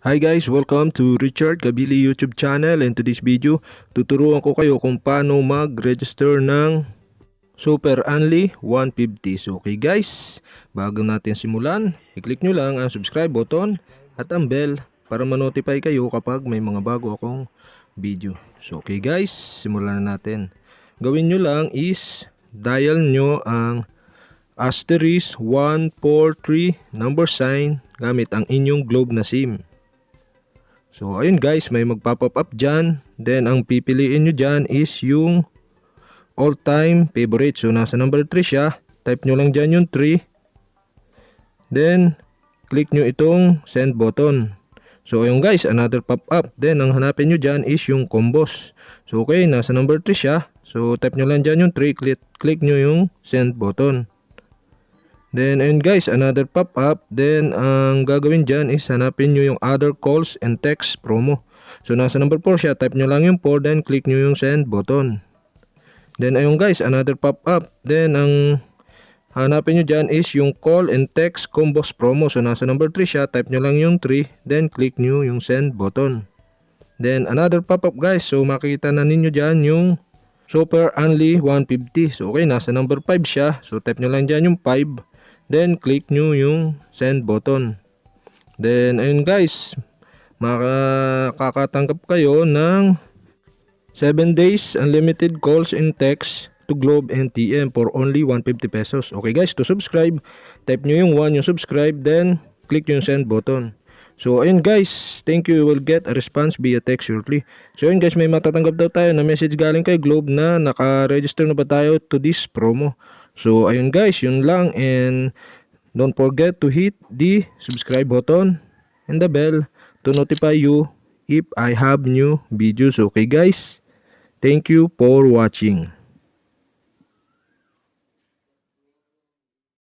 Hi guys, welcome to Richard Cabile YouTube channel, and today's video tuturuan ko kayo kung paano mag-register ng SuperUnli150. So okay guys, bago natin simulan, i-click nyo lang ang subscribe button at ang bell para ma-notify kayo kapag may mga bago akong video. So okay guys, simulan na natin. Gawin nyo lang is dial nyo ang asterisk 143 number sign gamit ang inyong globe na SIM. So ayun guys, may magpa-pop up dyan. Then ang pipiliin nyo dyan is yung all time favorite. So nasa number 3 siya. Type nyo lang dyan yung 3. Then click nyo itong send button. So ayun guys, another pop up. Then ang hanapin nyo dyan is yung combos. So okay, nasa number 3 siya. So type nyo lang dyan yung 3. Click nyo yung send button. Then and guys, another pop up. Then ang gagawin dyan is hanapin nyo yung other calls and text promo. So nasa number 4 siya, type nyo lang yung 4, then click nyo yung send button. Then ayun guys, another pop up. Then ang hanapin nyo dyan is yung call and text combos promo. So nasa number 3 siya, type nyo lang yung 3, then click nyo yung send button. Then another pop up guys, so makikita na ninyo dyan yung SuperUnli150. So okay, nasa number 5 siya, so type nyo lang dyan yung 5. Then click nyo yung send button. Then ayun guys, makakatanggap kayo ng 7 days unlimited calls and text to Globe and TM for only 150 pesos. Okay guys, to subscribe, type nyo yung 1 yung subscribe, then click yung send button. So ayun guys, thank you. You will get a response via text shortly. So ayun guys, may matatanggap daw tayo na message galing kay Globe na naka-register na ba tayo to this promo. So ayun guys, yun lang, and don't forget to hit the subscribe button and the bell to notify you if I have new videos. Okay guys, thank you for watching.